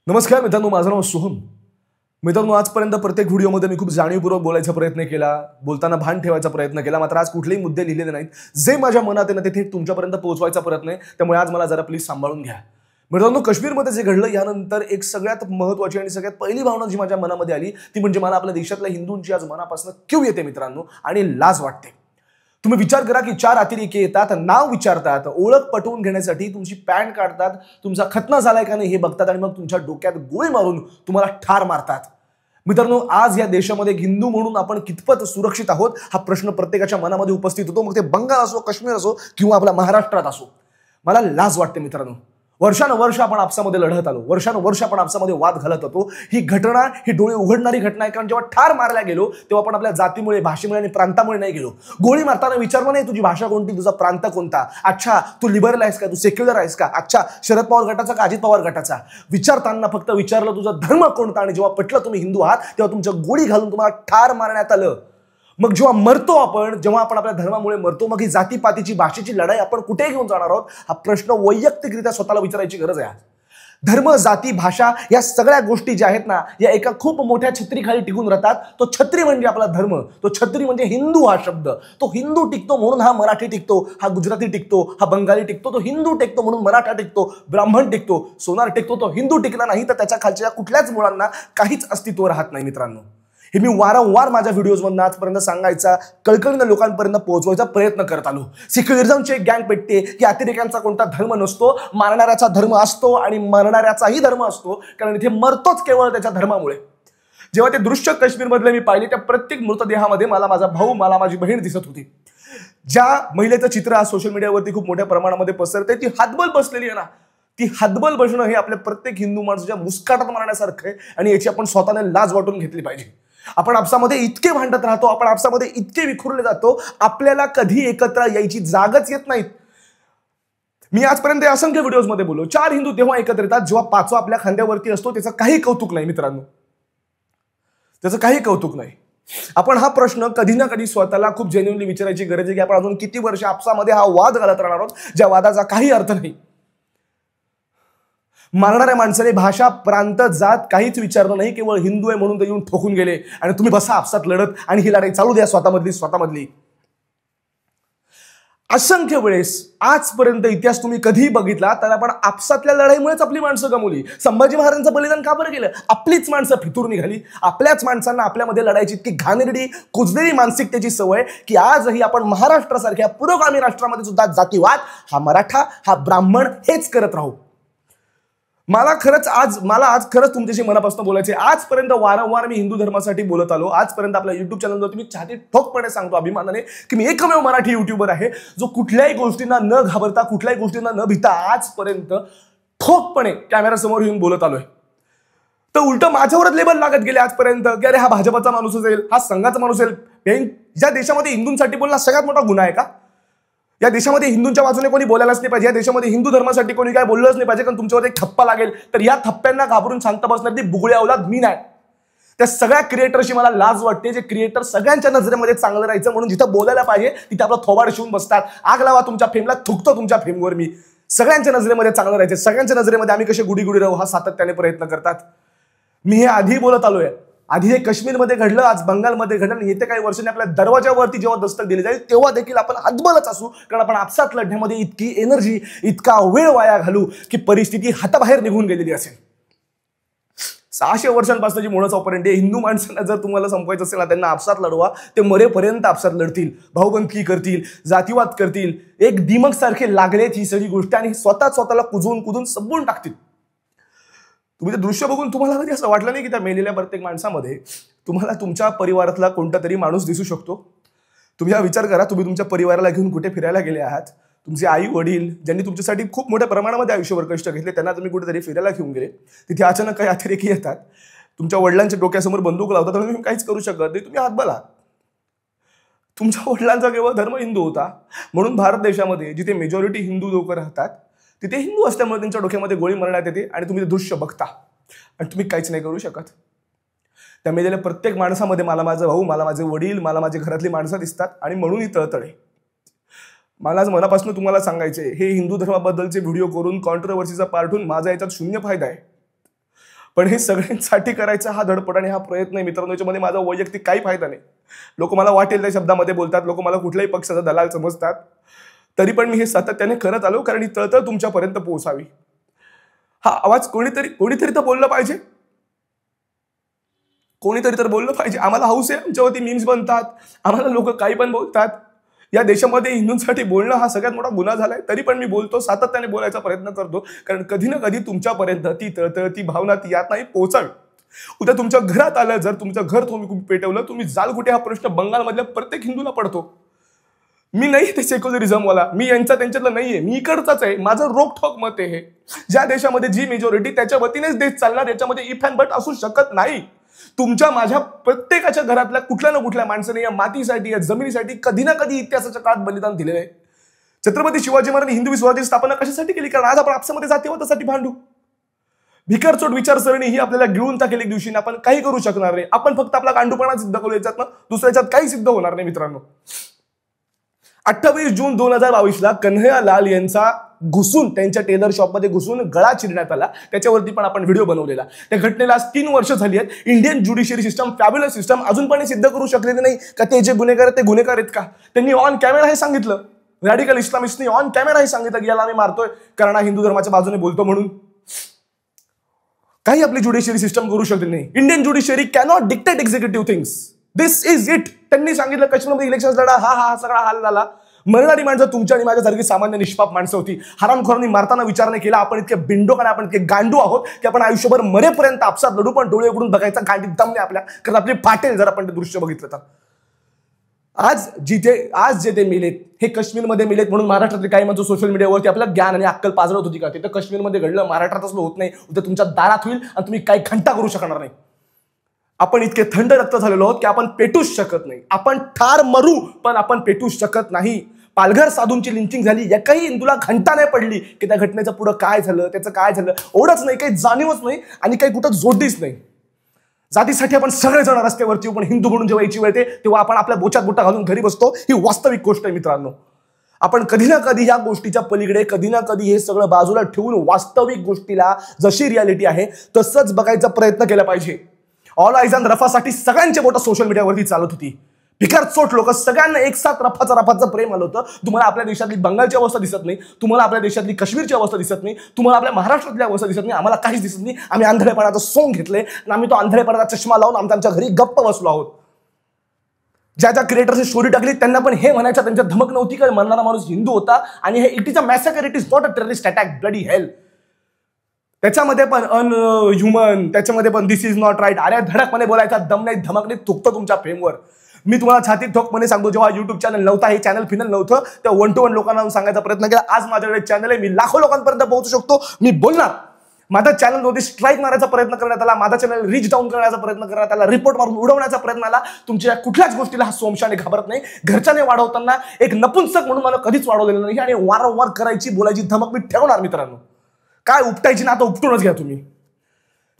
नमस्कार मित्रांनो, माझं नाव सोहम. मित्रांनो, आजपर्यंत प्रत्येक व्हिडिओमध्ये मी खूप जाणीवपूर्वक बोलायचा प्रयत्न केला, बोलताना भान ठेवायचा प्रयत्न केला. मात्र आज कुठलेही मुद्दे लिहिलेले नाहीत. जे माझ्या मनात आहे ना ते थेट तुमच्यापर्यंत पोहोचवायचा प्रयत्न आहे. त्यामुळे आज मला जरा प्लीज सांभाळून घ्या. मित्रांनो, काश्मीरमध्ये जे घडलं यानंतर एक सगळ्यात महत्त्वाची आणि सगळ्यात पहिली भावना जी माझ्या मनामध्ये आली ती म्हणजे मला आपल्या देशातल्या हिंदूंची आज मनापासून क्यू येते मित्रांनो, आणि लाज वाटते. तुम्ही विचार करा की 4 अतिरेकी येतात, नाव विचारतात, ओळख पटवून घेण्यासाठी तुमची पॅन काढतात, तुमचा खतना झालाय का नाही हे बघतात आणि मग तुमच्या डोक्यात गोळी मारून तुम्हाला ठार मारतात. मित्रांनो, आज या देशामध्ये हिंदू म्हणून आपण कितपत सुरक्षित आहोत हा प्रश्न प्रत्येकाच्या मनामध्ये उपस्थित होतो. मग ते बंगाल असो, काश्मीर असो किंवा आपल्या महाराष्ट्रात असो. मला लाज वाटते मित्रांनो. वर्षानुवर्ष आपण आपसामध्ये लढत आलो, वर्षानुवर्ष आपण आपसामध्ये वाद घालत होतो. ही घटना, ही डोळे उघडणारी घटना आहे. कारण जेव्हा ठार मारल्या गेलो तेव्हा आपण आपल्या जातीमुळे, भाषेमुळे आणि प्रांतामुळे नाही गेलो. गोळी मारताना विचारलं नाही तुझी भाषा कोणती, तुझा प्रांत कोणता, अच्छा तू लिबरल आहेस का, तू सेक्युलर आहेस का, अच्छा शरद पवार गटाचा का अजित पवार गटाचा. विचारताना फक्त विचारलं तुझा धर्म कोणता, आणि जेव्हा पटलं तुम्ही हिंदू आहात तेव्हा तुमच्या गोळी घालून तुम्हाला ठार मारण्यात आलं. मग जेव्हा मरतो आपण, जेव्हा आपण आपल्या धर्मामुळे मरतो, मग ही जातीपातीची, भाषेची लढाई आपण कुठे घेऊन जाणार आहोत हा प्रश्न वैयक्तिकरित्या स्वतःला विचारायची गरज आहे. धर्म, जाती, भाषा या सगळ्या गोष्टी ज्या आहेत ना, या एका खूप मोठ्या छत्रीखाली टिकून राहतात. तो छत्री म्हणजे आपला धर्म, तो छत्री म्हणजे हिंदू हा शब्द. तो हिंदू टिकतो म्हणून हा मराठी टिकतो, हा गुजराती टिकतो, हा बंगाली टिकतो. तो हिंदू टिकतो म्हणून मराठा टिकतो, ब्राह्मण टिकतो, सोनार टिकतो. तो हिंदू टिकला नाही तर त्याच्या खालच्या कुठल्याच मुळांना काहीच अस्तित्व राहत नाही मित्रांनो. हे मी वारंवार माझ्या व्हिडिओजमधून आजपर्यंत सांगायचा, कळकळीनं लोकांपर्यंत पोहोचवायचा प्रयत्न करत आलो. सेक्युलरिझमची एक गँग पेटते की अतिरेक्यांचा कोणता धर्म नसतो, मारणाऱ्याचा धर्म असतो आणि मरणाऱ्याचाही धर्म असतो, कारण इथे मरतोच केवळ त्याच्या धर्मामुळे. जेव्हा ते दृश्य काश्मीरमधले मी पाहिले, त्या प्रत्येक मृतदेहामध्ये मला माझा भाऊ, मला माझी बहीण दिसत होती. ज्या महिलेचं चित्र आज सोशल मीडियावरती खूप मोठ्या प्रमाणामध्ये पसरते, ती हातबल बसलेली आहे ना, ती हातबल बसणं हे आपल्या प्रत्येक हिंदू माणसाच्या मुस्काटात मारण्यासारखं आहे, आणि याची आपण स्वतःने लाज वाटून घेतली पाहिजे. आपण आपसामध्ये इतके भांडत राहतो, आपण आपसामध्ये इतके विखुरले जातो, आपल्याला कधी एकत्र यायची जागच येत नाही. मी आजपर्यंत असंख्य व्हिडिओजमध्ये बोललो, 4 हिंदू तेव्हा एकत्र येतात जेव्हा 5वा आपल्या खांद्यावरती असतो. त्याचं काही कौतुक नाही मित्रांनो, त्याचं काही कौतुक नाही. आपण हा प्रश्न कधी ना कधी स्वतःला खूप जेन्युइनली विचारायची गरज आहे की आपण अजून किती वर्ष आपसामध्ये हा वाद घालत राहणार आहोत, ज्या वादाचा काही अर्थ नाही. मारणाऱ्या माणसाने भाषा, प्रांत, जात काहीच विचारलं नाही, केवळ हिंदू आहे म्हणून ते येऊन ठोकून गेले आणि तुम्ही बसा आपसात लढत आणि ही लढाई चालू द्या स्वतःमधली. असंख्य वेळेस आजपर्यंत इतिहास तुम्ही कधीही बघितला तर आपण आपसातल्या लढाईमुळेच आपली माणसं गमवली. संभाजी महाराजांचं बलिदान का बरं केलं? आपलीच माणसं फितूर निघाली. आपल्याच माणसांना आपल्यामध्ये लढायची इतकी घाणेरडी, कुजलेली मानसिकतेची सवय की आजही आपण महाराष्ट्रासारख्या पुरोगामी राष्ट्रामध्ये सुद्धा जातीवाद, हा मराठा, हा ब्राह्मण हेच करत राहू. मला आज खरंच तुमच्याशी मनापासून बोलायचे. आजपर्यंत वारंवार मी हिंदू धर्मासाठी बोलत आलो. आजपर्यंत आपल्या युट्यूब चॅनलवर मी छाती ठोकपणे सांगतो अभिमानाने की मी एकमेव मराठी युट्यूबर आहे जो कुठल्याही गोष्टींना न घाबरता, कुठल्याही गोष्टींना न भीता आजपर्यंत ठोकपणे कॅमेरासमोर येऊन बोलत आलोय. तर उलट माझ्यावरच लेबल लागत गेले आजपर्यंत की अरे हा भाजपचा माणूस असेल, हा संघाचा माणूस असेल. ज्या देशामध्ये हिंदूंसाठी बोलणं सगळ्यात मोठा गुन्हा आहे का? या देशामध्ये हिंदूंच्या बाजूने कोणी बोलायलाच नाही पाहिजे. या देशामध्ये हिंदू धर्मासाठी कोणी काय बोललंच नाही पाहिजे, कारण तुमच्यावर एक थप्पा लागेल. तर या थप्प्यांना घाबरून शांत बसणार ती बुगळ्या औलाद मी नाही. त्या सगळ्या क्रिएटरशी मला लाज वाटते, जे क्रिएटर सगळ्यांच्या नजरेमध्ये चांगलं राहायचं म्हणून जिथं बोलायला पाहिजे तिथे आपला थोबाड शिवून बसतात. आग लावा तुमच्या फेमला, थुकतो तुमच्या फेमवर मी. सगळ्यांच्या नजरेमध्ये चांगलं राहायचं, सगळ्यांच्या नजरेमध्ये आम्ही कसे गुडी राहू हा सातत्याने प्रयत्न करतात. मी हे आधी बोलत आलोय. आधी हे काश्मीरमध्ये घडलं, आज बंगालमध्ये घडलं, आणि येत्या काही वर्षांनी आपल्या दरवाजावरती जेव्हा दस्तक दिली जाईल तेव्हा देखील आपण हातबलच असू, कारण आपण आपसात लढण्यामध्ये इतकी एनर्जी, इतका वेळ वाया घालू की परिस्थिती हाताबाहेर निघून गेलेली असेल. 600 वर्षांपासून जी मोडस ऑपरेंडी आहे, हिंदू माणसांना जर तुम्हाला संपवायचं असेल ना, त्यांना आपसात लढवा. ते मरेपर्यंत आपसात लढतील, भाऊबंदकी करतील, जातीवाद करतील, एक दिमक सारखे लागलेत ही सगळी गोष्ट, आणि स्वतःला कुजून संपवून टाकतील. तुम्ही ते दृश्य बघून तुम्हाला कधी असं वाटलं नाही की त्या मेलेल्या प्रत्येक माणसामध्ये तुम्हाला तुमच्या परिवारातला कोणता तरी माणूस दिसू शकतो? तुम्ही हा विचार करा, तुम्ही तुमच्या परिवाराला घेऊन कुठे फिरायला गेले आहात, तुमचे आई वडील ज्यांनी तुमच्यासाठी खूप मोठ्या प्रमाणामध्ये आयुष्यभर कष्ट घेतले त्यांना तुम्ही कुठेतरी फिरायला घेऊन गेले. तिथे अचानक काही अतिरेकी येतात, तुमच्या वडिलांच्या डोक्यासमोर बंदूक लावतात, तर तुम्ही काहीच करू शकत नाही, तुम्ही हातबला. तुमच्या वडिलांचा केवळ धर्म हिंदू होता म्हणून भारत देशामध्ये जिथे मेजॉरिटी हिंदू लोक राहतात तिथे हिंदू असल्यामुळे त्यांच्या डोक्यामध्ये गोळी मारण्यात येते, आणि तुम्ही ते दृश्य बघता आणि तुम्ही काहीच नाही करू शकत. त्या मेलेल्या प्रत्येक माणसामध्ये मला माझा भाऊ, मला माझे वडील, मला माझी घरातली माणसं दिसतात, आणि म्हणून ही तळतळे. मला आज मनापासून तुम्हाला सांगायचे, हे हिंदू धर्माबद्दलचे व्हिडिओ करून कॉन्ट्रोवर्सीचा पार्ट होऊन माझा याच्यात शून्य फायदा आहे. पण हे सगळ्यांसाठी करायचा हा धडपड आणि हा प्रयत्न आहे मित्रांनो, याच्यामध्ये माझा वैयक्तिक काही फायदा नाही. लोक मला वाटेल त्या शब्दामध्ये बोलतात, लोक मला कुठल्याही पक्षाचा दलाल समजतात, तरी पण मी हे सातत्याने करत आलो, कारण ही तळतळ तुमच्यापर्यंत पोहोचावी. हा आवाज कोणीतरी तर बोललं पाहिजे, कोणीतरी तर बोललं पाहिजे. आम्हाला हौस आहे, आमच्यावरती मीम्स बनतात, आम्हाला लोक काही पण बोलतात. या देशामध्ये हिंदूंसाठी बोलणं हा सगळ्यात मोठा गुन्हा झालाय, तरी पण मी बोलतो, सातत्याने बोलायचा प्रयत्न करतो, कारण कधी ना कधी तुमच्यापर्यंत ती तळतळ, ती भावना, ती यातनाही पोहोचावी. उद्या तुमच्या घरात आलं, जर तुमचं घर तुम्ही पेटवलं, तुम्ही जाल कुठे हा प्रश्न बंगालमधल्या प्रत्येक हिंदूला पडतो. मी नाही ते सेक्युलरिझमवाला, मी त्यांच्यातलं नाहीये, मी इकडचाच आहे. माझं रोखठोक मत आहे. ज्या देशामध्ये जी मेजॉरिटी त्याच्या वतीनेच देश चालणार, याच्यामध्ये इफ अँड बट असू शकत नाही. तुमच्या माझ्या प्रत्येकाच्या घरातल्या कुठल्या ना कुठल्या माणसाने या मातीसाठी, या जमिनीसाठी कधी ना कधी इतिहासाच्या काळात बलिदान दिलेलं आहे. छत्रपती शिवाजी महाराजांनी हिंदवी स्वराज्याची स्थापना कशासाठी केली? कारण आज आपण आपसामध्ये जातीवादासाठी भांडू. भिकारचोट विचारसरणी ही आपल्याला गिळून टाकेल एक दिवशी, आपण काही करू शकणार नाही. आपण फक्त आपला गांडूपणा सिद्ध करू, याच्यात दुसऱ्याच्यात काही सिद्ध होणार नाही मित्रांनो. 28 जून 2022ला कन्हैयालाल यांचा घुसून, त्यांच्या टेलर शॉपमध्ये घुसून गळा चिरण्यात आला. त्याच्यावरती पण आपण व्हिडिओ बनवलेला. त्या घटनेला आज 3 वर्ष झाली आहेत. Indian judiciary system, fabulous system, अजून पण सिद्ध करू शकलेले नाही का ते जे गुन्हेगार आहेत ते गुन्हेगार आहेत का? त्यांनी ऑन कॅमेरा हे सांगितलं, रॅडिकल इस्लामिस्टनी ऑन कॅमेरा हे सांगितलं की याला आम्ही मारतोय कारण हा हिंदू धर्माच्या बाजूने बोलतो म्हणून. काही आपली ज्युडिशियरी सिस्टम करू शकले नाही. Indian judiciary cannot dictate executive things. This is it. त्यांनी सांगितलं काश्मीरमध्ये इलेक्शन लढा, हा सगळा हाल झाला. मरणारी माणसं तुमच्या आणि माझ्यासारखी सामान्य निष्पाप माणसं होती. हरामखोरांनी मारताना विचार नाही केला, आपण इतके बिंडोक आणि आपण इतके गांडू आहोत की आपण आयुष्यभर मरेपर्यंत आपसात लढू, पण डोळे उघडून बघायचा गांडीत दम नाही आपल्या, कारण आपली फाटेल जर आपण ते दृश्य बघितलं तर. आज जे ते मेलेत, हे काश्मीरमध्ये मेलेत म्हणून महाराष्ट्रातले काही माणसं सोशल मीडियावरती आपलं ज्ञान आणि अक्कल पाजळत होती का? ते तर काश्मीरमध्ये घडलं, महाराष्ट्रात असलं होत नाही. उद्या तुमच्या दारात होईल आणि तुम्ही काही घंटा करू शकणार नाही. आपण इतके थंड रक्त झालेलो आहोत की आपण पेटूच शकत नाही. आपण ठार मरू, पण आपण पेटूच शकत नाही. पालघर साधूंची लिंचिंग झाली, एकाही हिंदूला घंटा नाही पडली की त्या घटनेचं पुढं काय झालं, त्याचं काय झालं, ओढच नाही, काही जाणीवच नाही आणि काही कुठं जोडलीच नाही. जातीसाठी आपण सगळेजण रस्त्यावरती, पण हिंदू म्हणून जेव्हा याची वेळ येते तेव्हा आपण आपल्या बोचात बोटा घालून घरी बसतो. ही वास्तविक गोष्ट आहे मित्रांनो. आपण कधी ना कधी या गोष्टीच्या पलीकडे, कधी ना कधी हे सगळं बाजूला ठेवून वास्तविक गोष्टीला जशी रियालिटी आहे तसंच बघायचा प्रयत्न केला पाहिजे. ऑल आयज ऑन रफासाठी सगळ्यांचे बोट सोशल मीडियावरती चालत होती. भिकारचोट लोक, सगळ्यांना एक साथ रफाचं प्रेम आलं होतं. तुम्हाला आपल्या देशातली बंगालची अवस्था दिसत नाही, तुम्हाला आपल्या देशातली काश्मीरची अवस्था दिसत नाही, तुम्हाला आपल्या महाराष्ट्रातली अवस्था दिसत नाही, आम्हाला काहीच दिसत नाही. आम्ही आंधळेपणाचं सोंग घेतले आणि आम्ही तो आंधळेपणाचा चष्मा लावून आमच्या घरी गप्प बसलो आहोत. ज्या क्रिएटर्सने स्टोरी टाकली त्यांना पण हे म्हणायचं, त्यांच्या धमक नव्हती का मरणारा माणूस हिंदू होता आणि हे it is a massacre, it is not a terrorist attack, bloody hell. त्याच्यामध्ये पण अनह्युमन, त्याच्यामध्ये पण दिस इज नॉट राईट. अरे धडकपणे बोलायचा दम नाही, धमक नाही, थुकतो तुमच्या फेमवर. मी तुम्हाला छातीत ठोकपणे सांगतो, जेव्हा युट्यूब चॅनल नव्हता, हे चॅनल फिनल नव्हतं, तेव्हा 1 to 1 लोकांना सांगायचा प्रयत्न केला. आज माझ्याकडे चॅनल आहे, मी लाखो लोकांपर्यंत पोहोचू शकतो, मी बोलणार. माझ्या चॅनलवरती स्ट्राईक मारायचा प्रयत्न करण्यात आला, माझा चॅनल रीच डाऊन करण्याचा प्रयत्न करण्यात आला, रिपोर्ट मारून उडवण्याचा प्रयत्न आला. तुमच्या कुठल्याच गोष्टीला हा सोमशाने घाबरत नाही. घरच्याने वाढवताना एक नपुंसक म्हणून मला कधीच वाढवलेलं नाही आणि वारंवार करायची, बोलायची धमक मी ठेवणार मित्रांनो. काय उपटायची ना, आता उपटूनच घ्या तुम्ही.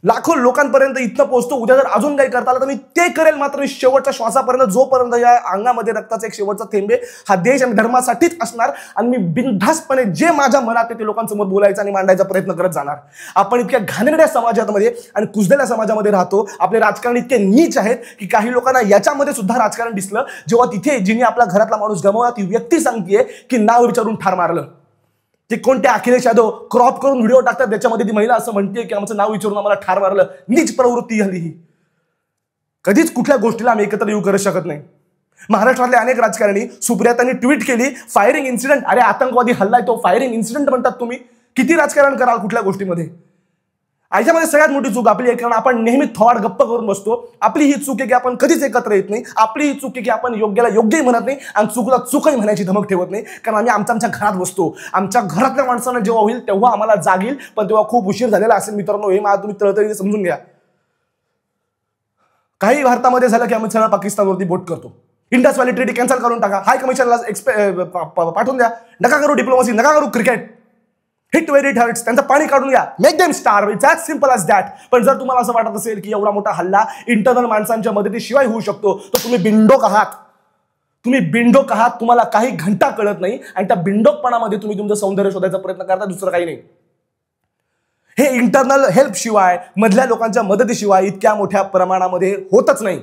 लाखो लोकांपर्यंत इथं पोहोचतो. उद्या जर अजून काही करता आलं तर मी ते करेल, मात्र मी शेवटच्या श्वासापर्यंत, जोपर्यंत या अंगामध्ये रक्ताचा एक शेवटचा थेंबे हा देश आणि धर्मासाठीच असणार आणि मी बिनधास्तपणे जे माझ्या मनात आहे ते लोकांसमोर बोलायचा आणि मांडायचा प्रयत्न करत जाणार. आपण इतक्या घाणेरड्या समाजामध्ये आणि कुजलेल्या समाजामध्ये राहतो. आपले राजकारण इतके नीच आहेत की काही लोकांना याच्यामध्ये सुद्धा राजकारण दिसलं, जेव्हा तिथे जिने आपला घरातला माणूस गमावला ती व्यक्ती सांगतेय की नाव विचारून ठार मारलं. ते कोणते अखिलेश यादव क्रॉप करून व्हिडिओ टाकतात, त्याच्यामध्ये ती महिला असं म्हणते की आमचं नाव विचारून आम्हाला ठार मारलं. नीच प्रवृत्ती झाली ही. कधीच कुठल्या गोष्टीला आम्ही एकत्र येऊ करू शकत नाही. महाराष्ट्रातले अनेक राजकारणी, सुप्रियातांनी ट्विट केली फायरिंग इन्सिडेंट, अरे आतंकवादी हल्लाय तो फायरिंग इन्सिडेंट म्हणतात तुम्ही. किती राजकारण कराल कुठल्या गोष्टीमध्ये? याच्यामध्ये सगळ्यात मोठी चूक आपली आहे, कारण आपण नेहमी थोड गप्प करून बसतो. आपली ही चूक आहे की आपण कधीच एकत्र येत नाही. आपली ही चूक आहे की आपण योग्याला योग्यही म्हणत नाही आणि चुकला चूकही म्हणायची धमक ठेवत नाही, कारण आम्ही आमच्या घरात बसतो. आमच्या घरातल्या माणसांना जेव्हा होईल तेव्हा आम्हाला जागील, पण तेव्हा खूप उशीर झालेला असेल मित्रांनो. हे मला तुम्ही तळतळीने समजून घ्या. काही भारतामध्ये झालं की आम्ही सगळं पाकिस्तानवरती बोट करतो. इंडस व्हॅली ट्रीटी कॅन्सल करून टाका, हाय कमिशनला पाठवून द्या, नका करू डिप्लोमसी, नका करू cricket, hit very it hurts, त्यांचं पाणी काढून घ्या, make them star, it's as simple as that. पण जर तुम्हाला असं वाटत असेल की एवढा मोठा हल्ला इंटरनल माणसांच्या मदतीशिवाय होऊ शकतो, तर तुम्ही बिंडोक आहात. तुम्ही बिंडोक आहात, तुम्हाला काही घंटा कळत नाही आणि त्या बिंडोकपणामध्ये तुम्ही तुमचं सौंदर्य शोधायचा प्रयत्न करता, दुसरं काही नाही. हे इंटरनल हेल्प शिवाय, मधल्या लोकांच्या मदतीशिवाय इतक्या मोठ्या प्रमाणामध्ये होतच नाही.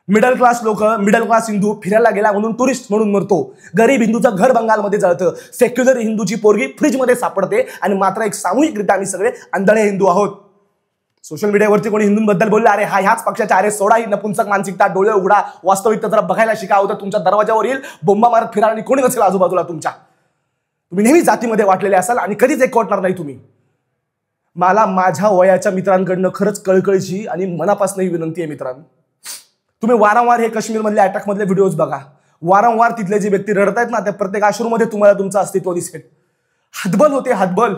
मिडल क्लास लोक, मिडल क्लास हिंदू फिरायला गेला म्हणून टुरिस्ट म्हणून मरतो. गरीब हिंदूचं घर बंगालमध्ये जळतं. सेक्युलर हिंदूची पोरगी फ्रीजमध्ये सापडते. आणि मात्र एक सामूहिकरित्या आम्ही सगळे आंधळे हिंदू आहोत. सोशल मीडियावरती कोणी हिंदूंबद्दल बोलले, अरे हा ह्याच पक्षाच्या, अरे सोडा ही नपुंसक मानसिकता, डोळे उघडा, वास्तविकता जरा बघायला शिका. होतं तुमच्या दरवाजावर येईल बोंबा मारत फिरा आणि कोणी नसेल आजूबाजूला तुमच्या. तुम्ही नेहमी जातीमध्ये वाटलेले असाल आणि कधीच एकवटणार नाही तुम्ही. मला माझ्या वयाच्या मित्रांकडनं खरंच कळकळीची आणि मनापासूनही विनंती आहे मित्रांनो, तुम्ही वारंवार हे काश्मीरमधले अटॅक मधले व्हिडिओज बघा. वारंवार तिथले जे व्यक्ती रडत आहेत ना, त्या प्रत्येक अश्रूमध्ये तुम्हाला तुमचं अस्तित्व दिसेल. हतबल होते, हतबल.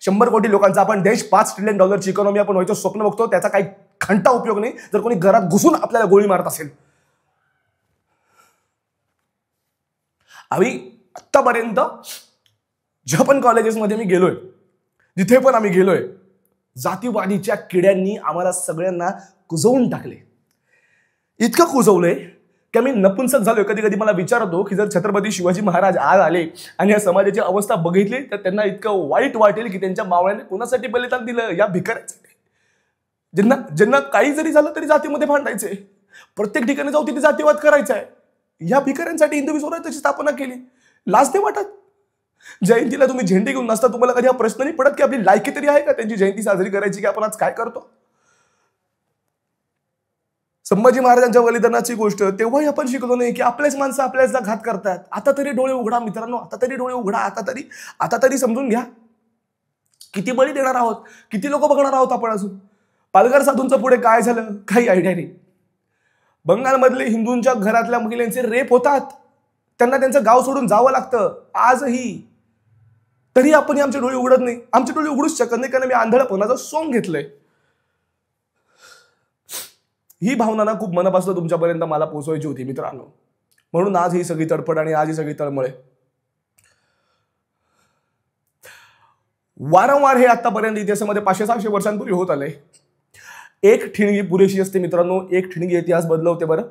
100 कोटी लोकांचा आपण देश, $5 ट्रिलियन इकॉनॉमी आपण व्हायचं स्वप्न बघतो. त्याचा काही घंटा उपयोग नाही जर कोणी घरात घुसून आपल्याला गोळी मारत असेल. आम्ही आत्तापर्यंत ज्या पण कॉलेजेसमध्ये मी गेलोय, जिथे पण आम्ही गेलोय, जातीवादीच्या किड्यांनी आम्हाला सगळ्यांना कुजवून टाकले. इतकं कुजवलंय की आम्ही नपुंसक झालोय. कधी कधी मला विचारतो की जर छत्रपती शिवाजी महाराज आज आले आणि या समाजाची अवस्था बघितली तर त्यांना इतकं वाईट वाटेल की त्यांच्या मावळ्याने कोणासाठी बलिदान दिलं, या भिकाऱ्यांसाठी. ज्यांना काही जरी झालं तरी जातीमध्ये भांडायचे, प्रत्येक ठिकाणी जाऊ तिथे जातीवाद करायचा आहे. या भिकाऱ्यांसाठी हिंदवी स्वराज्याची स्थापना केली. लाज नाही वाटत? जयंतीला तुम्ही झेंडे घेऊन नसता, तुम्हाला कधी हा प्रश्न नाही पडत की आपली लायकी तरी आहे का त्यांची जयंती साजरी करायची, की आपण आज काय करतो? संभाजी महाराजांच्या बलिदानाची गोष्ट तेव्हाही आपण शिकलो नाही की आपल्याच माणसं आपल्याला घात करतात. आता तरी डोळे उघडा मित्रांनो, आता तरी डोळे उघडा. आता तरी समजून घ्या किती बळी देणार आहोत, किती लोक बघणार आहोत आपण अजून. पालघर साधूंचं पुढे काय झालं काही आयडिया नाही. बंगालमधले हिंदूंच्या घरातल्या महिलांचे रेप होतात, त्यांना त्यांचं गाव सोडून जावं लागतं आजही. तरी आपण आमचे डोळे उघडत नाही. आमचे डोळे उघडूच शकत नाही कारण मी आंधळपणाचं सोंग घेतलंय. ही भावना ना खूप मनापासून तुमच्यापर्यंत मला पोहोचवायची होती मित्रांनो. म्हणून आज ही सगळी तडफड आणि आज ही सगळी तळमळ. वारंवार हे आतापर्यंत इतिहासामध्ये 500-600 वर्षांपूर्वी होत आले. एक ठिणगी पुरेशी असते मित्रांनो. एक ठिणगी इतिहास बदलवते. बरं,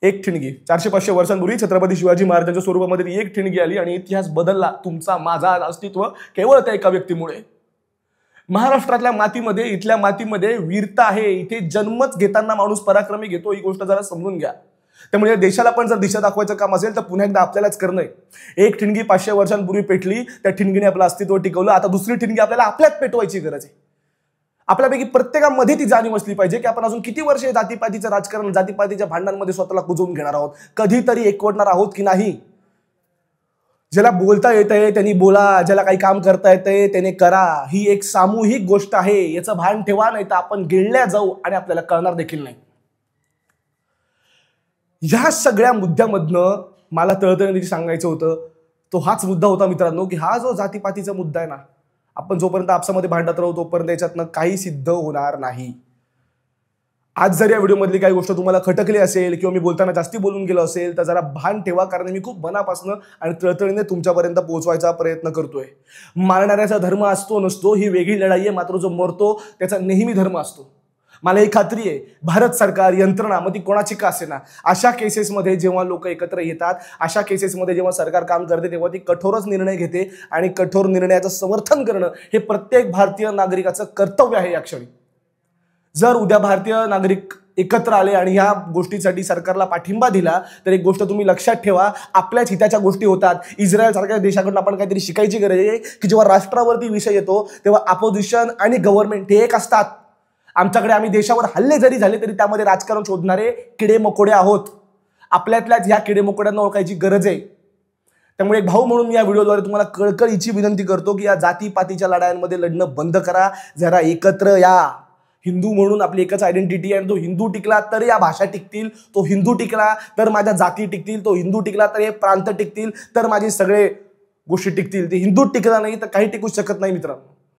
एक ठिणगी 400-500 वर्षांपूर्वी छत्रपती शिवाजी महाराजांच्या स्वरूपामध्ये एक ठिणगी आली आणि इतिहास बदलला. तुमचा माझा अस्तित्व केवळ त्या एका व्यक्तीमुळे. महाराष्ट्रातल्या मातीमध्ये, इथल्या मातीमध्ये वीरता आहे. इथे जन्मच घेताना माणूस पराक्रमी घेतो, ही गोष्ट जरा समजून घ्या. त्यामुळे देशाला पण जर दिशा दाखवायचं काम असेल तर पुन्हा एकदा आपल्यालाच करणं आहे. एक ठिणगी 500 वर्षांपूर्वी पेटली, त्या ठिणगीने आपलं अस्तित्व टिकवलं. आता दुसरी ठिणगी आपल्याला आपल्यात पेटवायची गरज आहे. आपल्यापैकी प्रत्येकामध्ये ती जाणीव असली पाहिजे की आपण अजून किती वर्ष जातीपातीचं राजकारण, जातीपातीच्या भांडणांमध्ये स्वतःला कुजवून घेणार आहोत, कधीतरी एकवटणार आहोत की नाही. ज्याला बोलता येतंय त्यांनी बोला, ज्याला काही काम करता येतंय त्याने करा. ही एक सामूहिक गोष्ट आहे, याचं भान ठेवा, नाही तर आपण गिळल्या जाऊ आणि आपल्याला कळणार देखील नाही. ह्या सगळ्या मुद्द्यामधनं मला तळतळीने सांगायचं होतं तो हाच मुद्दा होता मित्रांनो, की हा जो जातीपातीचा मुद्दा आहे ना, आपण जोपर्यंत आपसामध्ये भांडत राहू तोपर्यंत याच्यातनं काही सिद्ध होणार नाही. आज जर या व्हिडिओमधली काही गोष्ट तुम्हाला खटकली असेल किंवा मी बोलताना जास्ती बोलून गेलो असेल तर जरा भान ठेवा, कारण मी खूप मनापासून आणि तळतळीने तुमच्यापर्यंत पोहोचवायचा प्रयत्न करतोय. मारणाऱ्याचा धर्म असतो नसतो ही वेगळी लढाई आहे, मात्र जो मरतो त्याचा नेहमी धर्म असतो. मला ही खात्री आहे, भारत सरकार यंत्रणा मग ती कोणाची का असेना, अशा केसेसमध्ये जेव्हा लोक एकत्र येतात, अशा केसेसमध्ये जेव्हा सरकार काम करते तेव्हा ती कठोरच निर्णय घेते आणि कठोर निर्णयाचं समर्थन करणं हे प्रत्येक भारतीय नागरिकाचं कर्तव्य आहे या क्षणी. जर उद्या भारतीय नागरिक एकत्र आले आणि ह्या गोष्टीसाठी सरकारला पाठिंबा दिला तर एक गोष्ट तुम्ही लक्षात ठेवा, आपल्याच हिताच्या गोष्टी होतात. इस्रायल सारख्या देशाकडून आपण काहीतरी शिकायची गरज आहे की जेव्हा राष्ट्रावरती विषय येतो तेव्हा अपोजिशन आणि गव्हर्नमेंट हे एक असतात. आमच्याकडे आम्ही देशावर हल्ले जरी झाले तरी त्यामध्ये राजकारण शोधणारे किडे मकोडे आहोत. आपल्यातल्याच ह्या किडे मकोड्यांना ओळखायची गरज आहे. त्यामुळे एक भाऊ म्हणून या व्हिडिओद्वारे तुम्हाला कळकळीची विनंती करतो की या जातीपातीच्या लढायांमध्ये लढणं बंद करा, जरा एकत्र या. हिंदू म्हणून आपली एकच आयडेंटिटी आहे. तो हिंदू टिकला तर या भाषा टिकतील, तो हिंदू टिकला तर माझ्या जाती टिकतील, तो हिंदू टिकला तर हे प्रांत टिकतील, तर माझे सगळे गोष्टी टिकतील. ते हिंदू टिकला नाही तर काही टिकू शकत नाही मित्रांनो.